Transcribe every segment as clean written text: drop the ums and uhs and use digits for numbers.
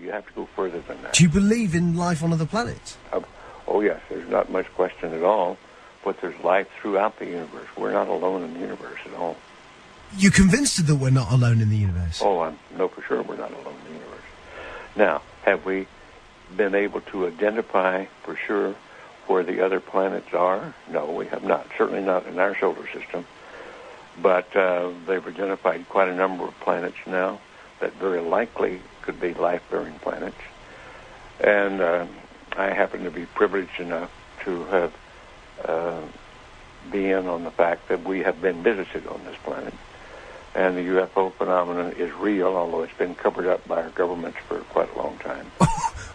You have to go further than that. Do you believe in life on other planets? Oh, yes. There's not much question at all. But there's life throughout the universe. We're not alone in the universe at all. You're convinced that we're not alone in the universe? Oh, I know for sure we're not alone in the universe. Now, have we been able to identify for sure where the other planets are? No, we have not. Certainly not in our solar system. But they've identified quite a number of planets now that very likely could be life-bearing planets. And I happen to be privileged enough to have be in on the fact that we have been visited on this planet. And the UFO phenomenon is real, although it's been covered up by our governments for quite a long time.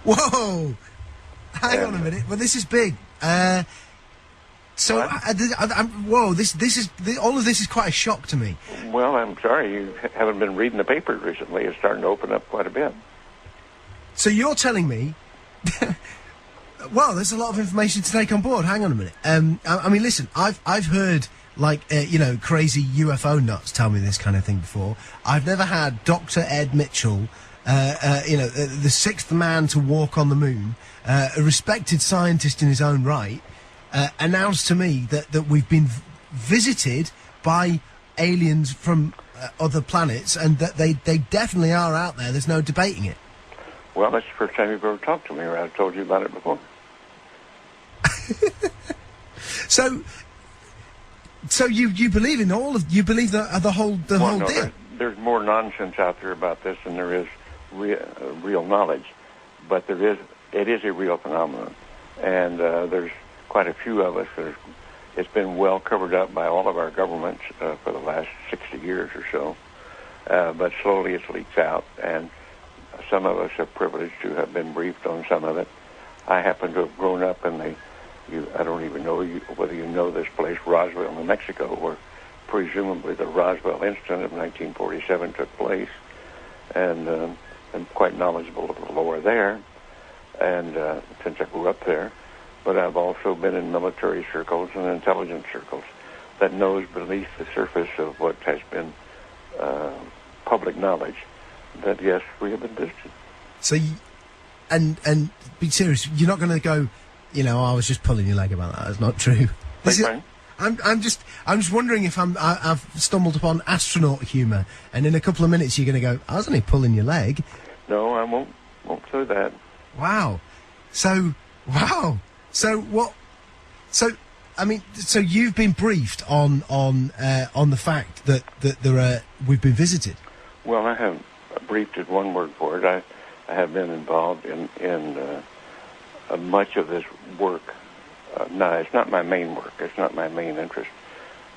Whoa! Hang on a minute. Well, this is big. Whoa! All of this is quite a shock to me. Well, I'm sorry you haven't been reading the papers recently. It's starting to open up quite a bit. So you're telling me? Well, there's a lot of information to take on board. Hang on a minute. I mean, listen. I've heard crazy UFO nuts tell me this kind of thing before. I've never had Dr. Ed Mitchell, the sixth man to walk on the moon, a respected scientist in his own right, announce to me that we've been visited by aliens from other planets and that they definitely are out there. There's no debating it. Well, that's the first time you've ever talked to me, or I've told you about it before. So you believe in you believe the whole deal? There's more nonsense out there about this than there is real knowledge, but it is a real phenomenon, and there's quite a few of us it's been well covered up by all of our governments for the last 60 years or so, but slowly it leaks out, and some of us are privileged to have been briefed on some of it. I happen to have grown up in I don't even know whether you know this place, Roswell, New Mexico, where presumably the Roswell incident of 1947 took place, and I'm quite knowledgeable of the lore there, and since I grew up there. But I've also been in military circles and intelligence circles that knows beneath the surface of what has been public knowledge that, yes, we have been visited. So, and be serious, you're not going to go, I was just pulling your leg about that. That's not true. I'm just wondering if I've stumbled upon astronaut humour, and in a couple of minutes you're going to go, I was only pulling your leg. No, I won't say that. Wow. So what? So you've been briefed on the fact that we've been visited. Well, I haven't briefed is one word for it. I have been involved in much of this work. No, it's not my main work. It's not my main interest.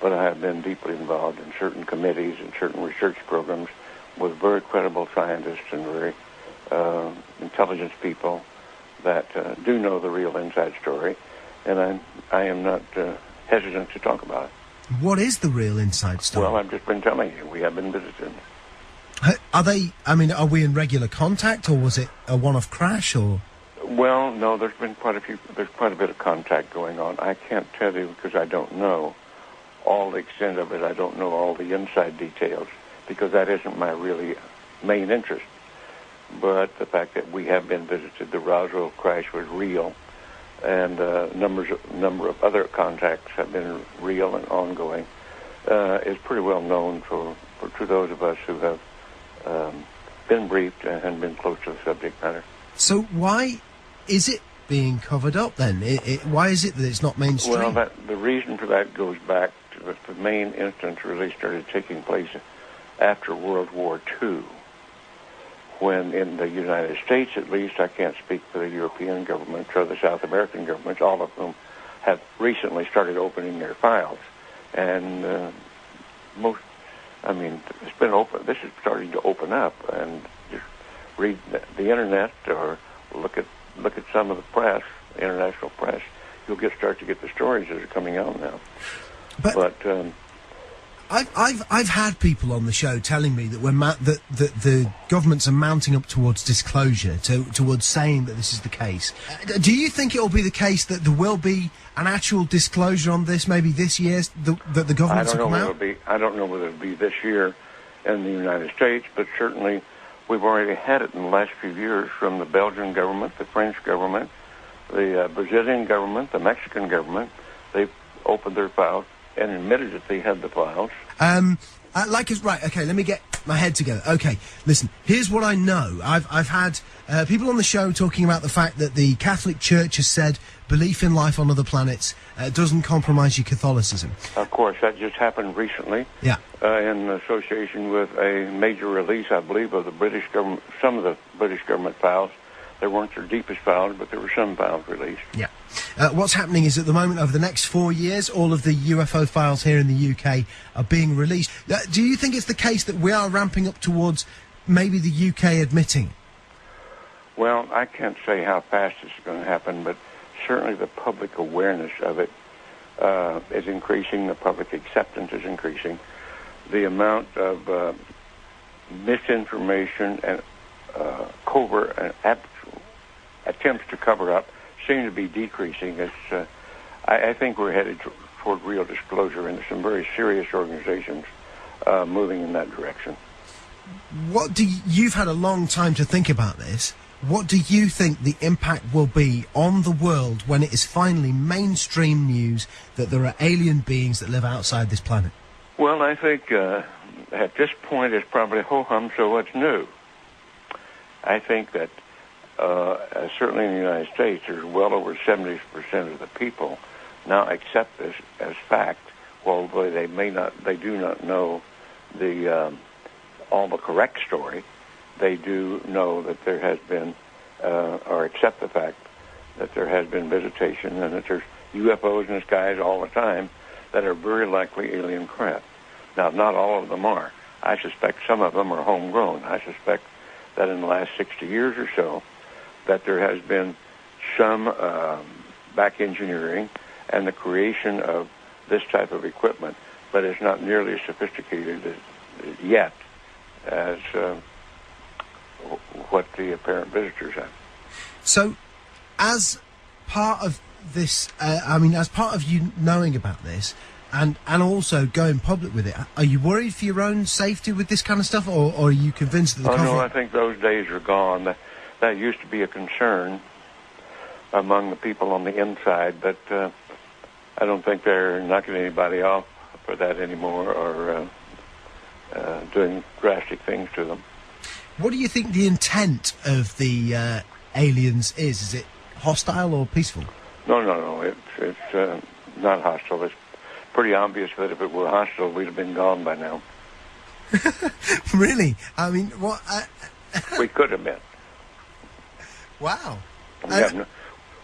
But I have been deeply involved in certain committees and certain research programs with very credible scientists and very intelligent people that do know the real inside story. And I am not hesitant to talk about it. What is the real inside story? Well, I've just been telling you. We have been visited. Are we in regular contact, or was it a one-off crash, or...? Well, no, there's quite a bit of contact going on. I can't tell you because I don't know all the extent of it. I don't know all the inside details because that isn't my really main interest. But the fact that we have been visited, the Roswell crash was real, and number of other contacts have been real and ongoing, is pretty well known to those of us who have been briefed and been close to the subject matter. So why is it being covered up then? Why is it that it's not mainstream? Well, the reason for that goes back to the main instance really started taking place after World War II, when in the United States, at least, I can't speak for the European governments or the South American governments, all of whom have recently started opening their files. And it's been open. This is starting to open up, and just read the internet or look at some of the press, international press. You'll start to get the stories that are coming out now. But I've had people on the show telling me that that the governments are mounting up towards disclosure, towards saying that this is the case. Do you think it will be the case that there will be an actual disclosure on this, maybe this year, that the governments will come out? I don't know whether it'll be this year in the United States, but certainly We've already had it in the last few years from the Belgian government, the French government, the Brazilian government, the Mexican government. They've opened their files and admitted that they had the files. Right, okay, let me get my head together. Okay, listen, here's what I know. I've had people on the show talking about the fact that the Catholic Church has said belief in life on other planets doesn't compromise your Catholicism. Of course, that just happened recently. Yeah. In association with a major release, I believe, of the British government, some of the British government files. They weren't their deepest files, but there were some files released. Yeah. What's happening is at the moment, over the next 4 years, all of the UFO files here in the UK are being released. Do you think it's the case that we are ramping up towards maybe the UK admitting? Well, I can't say how fast it's going to happen, but certainly the public awareness of it is increasing. The public acceptance is increasing. The amount of misinformation and covert and attempts to cover up seem to be decreasing. I think we're headed toward real disclosure, and there's some very serious organizations moving in that direction. You've had a long time to think about this. What do you think the impact will be on the world when it is finally mainstream news that there are alien beings that live outside this planet? Well, I think at this point it's probably ho-hum, so what's new? I think that certainly in the United States, there's well over 70% of the people now accept this as fact, although they do not know all the correct story. They do know that there has been, or accept the fact that there has been visitation and that there's UFOs in the skies all the time that are very likely alien craft. Now, not all of them are. I suspect some of them are homegrown. I suspect that in the last 60 years or so, that there has been some back engineering and the creation of this type of equipment, but it's not nearly as sophisticated yet as what the apparent visitors have. So, as part of this, as part of you knowing about this, and also going public with it, are you worried for your own safety with this kind of stuff, or are you convinced that the no, I think those days are gone. That used to be a concern among the people on the inside, but I don't think they're knocking anybody off for that anymore or doing drastic things to them. What do you think the intent of the aliens is? Is it hostile or peaceful? No. It's not hostile. It's pretty obvious that if it were hostile, we'd have been gone by now. Really? I mean, what? We could have been. Wow.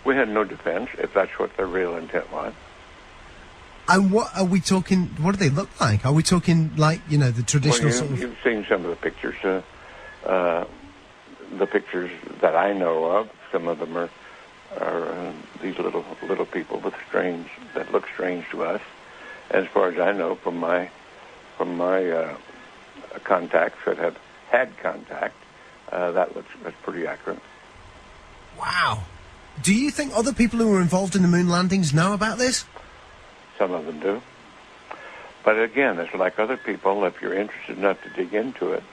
We had no defense, if that's what their real intent was. And what are we talking? What do they look like? Are we talking like, the traditional sort of... You've seen some of the pictures. The pictures that I know of, some of them are these little people that look strange to us. As far as I know from my contacts that have had contact, that's pretty accurate. Wow. Do you think other people who were involved in the moon landings know about this? Some of them do. But again, it's like other people. If you're interested enough to dig into it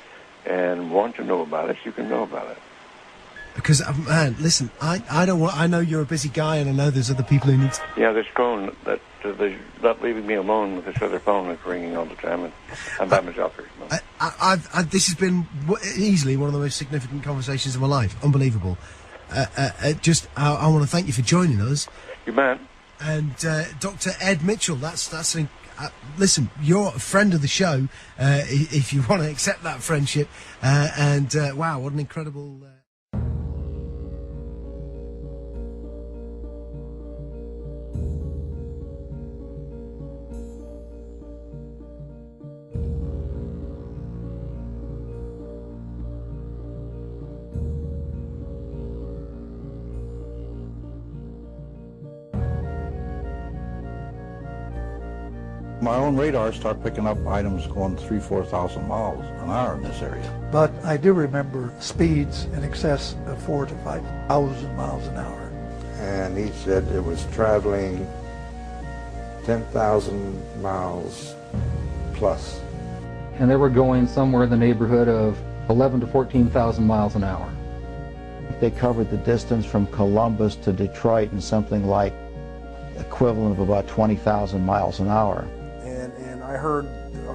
and want to know about it, you can know about it. Because, man, listen, I know you're a busy guy, and I know there's other people who need to... Yeah, this phone, they're not leaving me alone with this other phone that's ringing all the time, and I'm by myself here. This has been easily one of the most significant conversations of my life. Unbelievable. I want to thank you for joining us. You bet. And Dr. Ed Mitchell, listen, you're a friend of the show, if you want to accept that friendship. Wow, what an incredible... My own radar started picking up items going 3,000-4,000 miles an hour in this area. But I do remember speeds in excess of 4,000 to 5,000 miles an hour. And he said it was traveling 10,000 miles plus. And they were going somewhere in the neighborhood of 11 to 14,000 miles an hour. They covered the distance from Columbus to Detroit in something like equivalent of about 20,000 miles an hour. And I heard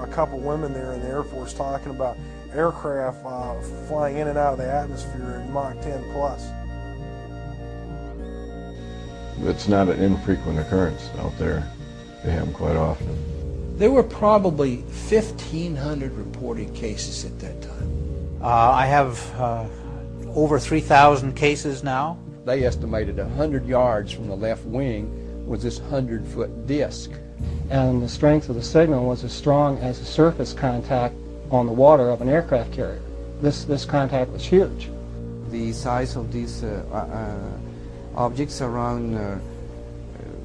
a couple women there in the Air Force talking about aircraft flying in and out of the atmosphere in Mach 10 plus. It's not an infrequent occurrence out there. They happen quite often. There were probably 1,500 reported cases at that time. I have over 3,000 cases now. They estimated 100 yards from the left wing was this 100-foot disc. And the strength of the signal was as strong as the surface contact on the water of an aircraft carrier. This contact was huge. The size of these objects around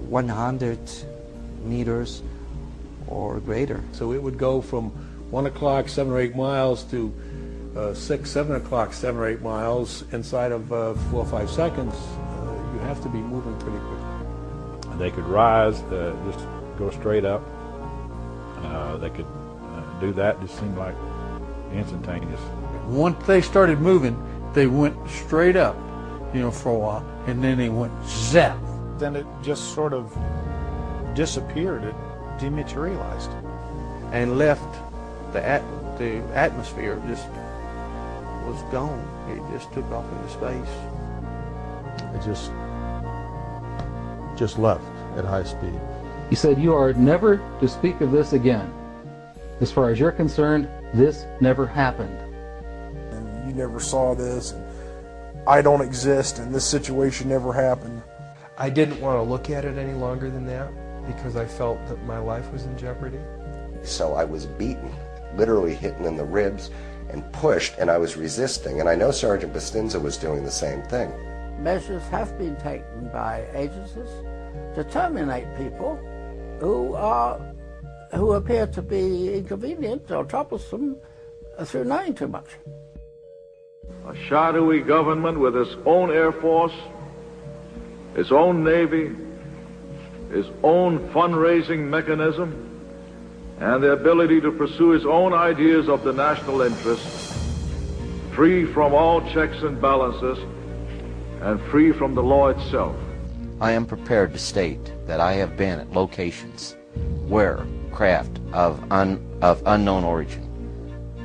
100 meters or greater. So it would go from 1 o'clock, 7 or 8 miles to 6, 7 o'clock, 7 or 8 miles inside of 4 or 5 seconds. You have to be moving pretty quickly. They could rise, just go straight up. They could do that, just seemed like instantaneous. Once they started moving, they went straight up, for a while, and then they went zap. Then it just sort of disappeared. It dematerialized. And left the atmosphere, just was gone. It just took off into space. It just left at high speed. He said, "You are never to speak of this again. As far as you're concerned, this never happened." And you never saw this, and I don't exist, and this situation never happened. I didn't want to look at it any longer than that because I felt that my life was in jeopardy. So I was beaten, literally hit in the ribs and pushed, and I was resisting. And I know Sergeant Bustinza was doing the same thing. Measures have been taken by agencies to terminate people who appear to be inconvenient or troublesome through knowing too much. A shadowy government with its own Air Force, its own Navy, its own fundraising mechanism, and the ability to pursue its own ideas of the national interest, free from all checks and balances, and free from the law itself. I am prepared to state that I have been at locations where craft of unknown origin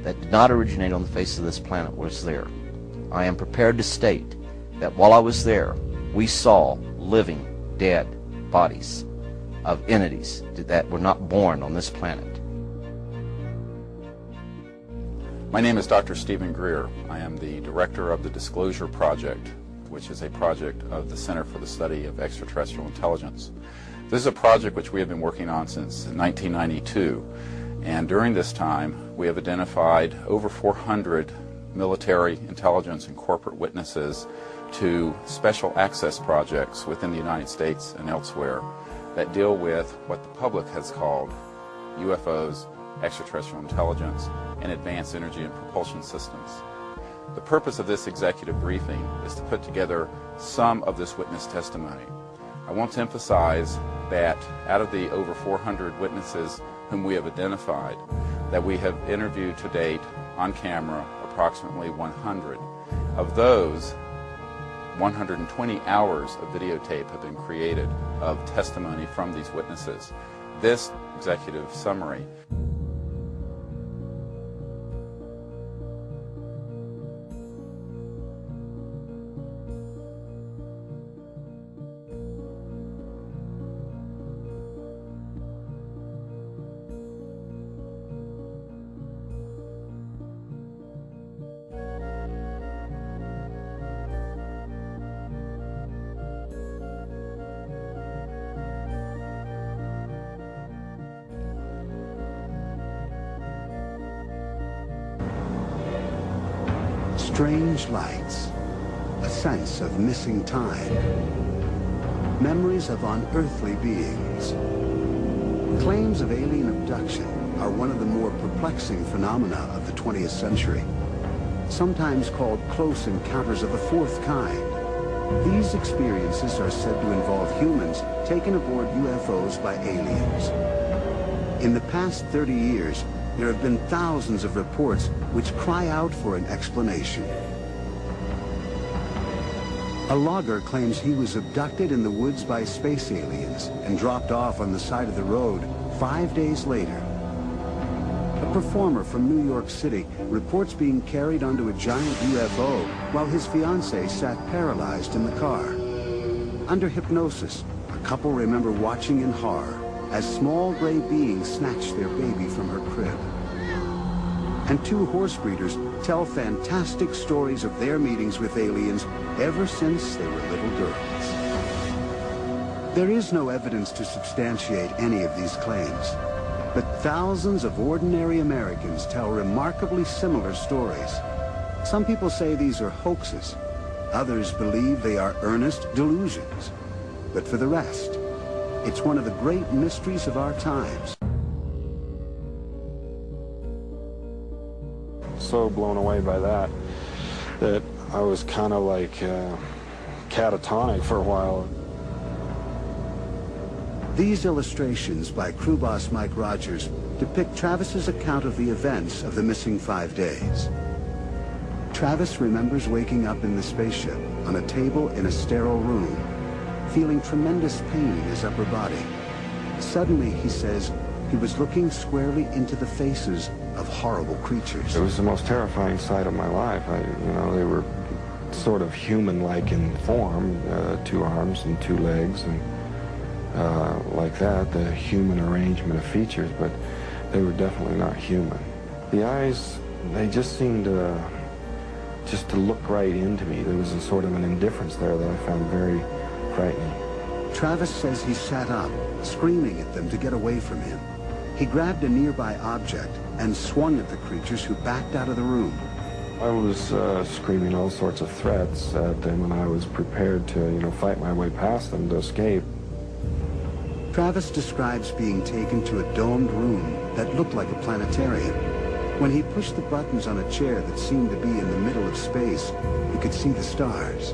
that did not originate on the face of this planet was there. I am prepared to state that while I was there, we saw living, dead bodies of entities that were not born on this planet. My name is Dr. Stephen Greer. I am the director of the Disclosure Project, which is a project of the Center for the Study of Extraterrestrial Intelligence. This is a project which we have been working on since 1992, and during this time we have identified over 400 military, intelligence, and corporate witnesses to special access projects within the United States and elsewhere that deal with what the public has called UFOs, extraterrestrial intelligence, and advanced energy and propulsion systems. The purpose of this executive briefing is to put together some of this witness testimony. I want to emphasize that out of the over 400 witnesses whom we have identified, that we have interviewed to date on camera approximately 100. Of those, 120 hours of videotape have been created of testimony from these witnesses. This executive summary Strange lights, a sense of missing time, memories of unearthly beings. Claims of alien abduction are one of the more perplexing phenomena of the 20th century, sometimes called close encounters of the fourth kind. These experiences are said to involve humans taken aboard UFOs by aliens. In the past 30 years, there have been thousands of reports which cry out for an explanation. A logger claims he was abducted in the woods by space aliens and dropped off on the side of the road 5 days later. A performer from New York City reports being carried onto a giant UFO while his fiancée sat paralyzed in the car. Under hypnosis, a couple remember watching in horror as small gray beings snatched their baby from her crib. And two horse breeders tell fantastic stories of their meetings with aliens ever since they were little girls. There is no evidence to substantiate any of these claims, but thousands of ordinary Americans tell remarkably similar stories. Some people say these are hoaxes. Others believe they are earnest delusions. But for the rest, it's one of the great mysteries of our times. So blown away by that I was kind of like catatonic for a while. These illustrations by crew boss Mike Rogers depict Travis's account of the events of the missing 5 days. Travis remembers waking up in the spaceship on a table in a sterile room, feeling tremendous pain in his upper body. Suddenly, he says, he was looking squarely into the faces of horrible creatures. It was the most terrifying sight of my life. They were sort of human-like in form, 2 arms and 2 legs, and like that, the human arrangement of features, but they were definitely not human. The eyes, they just seemed to look right into me. There was a sort of an indifference there that I found very frightening. Travis says he sat up, screaming at them to get away from him. He grabbed a nearby object and swung at the creatures who backed out of the room. I was screaming all sorts of threats at them, and I was prepared to, fight my way past them to escape. Travis describes being taken to a domed room that looked like a planetarium. When he pushed the buttons on a chair that seemed to be in the middle of space, he could see the stars.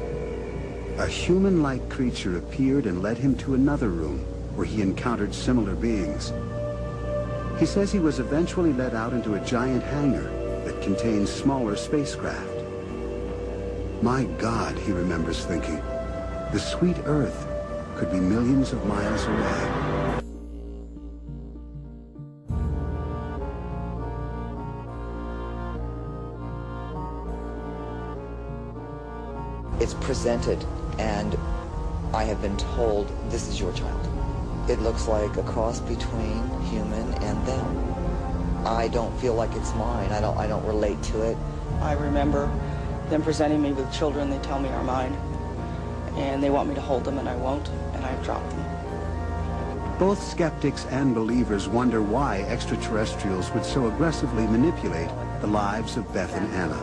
A human-like creature appeared and led him to another room where he encountered similar beings. He says he was eventually led out into a giant hangar that contains smaller spacecraft. My God, he remembers thinking, the sweet Earth could be millions of miles away. It's presented, and I have been told, this is your child. It looks like a cross between human and them. I don't feel like it's mine. I don't relate to it. I remember them presenting me with children they tell me are mine, and they want me to hold them, and I won't, and I've dropped them. Both skeptics and believers wonder why extraterrestrials would so aggressively manipulate the lives of Beth and Anna.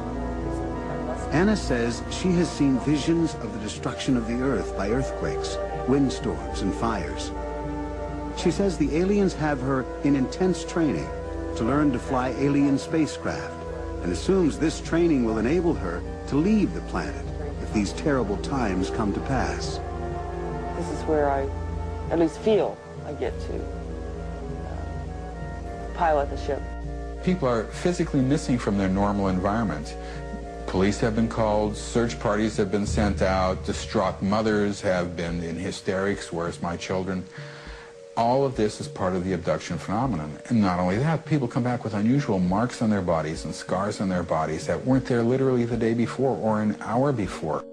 Anna says she has seen visions of the destruction of the Earth by earthquakes, windstorms, and fires. She says the aliens have her in intense training to learn to fly alien spacecraft, and assumes this training will enable her to leave the planet if these terrible times come to pass. This is where I at least feel I get to pilot the ship. People are physically missing from their normal environment. Police have been called, search parties have been sent out, distraught mothers have been in hysterics, where's my children? All of this is part of the abduction phenomenon. And not only that, people come back with unusual marks on their bodies and scars on their bodies that weren't there literally the day before or an hour before.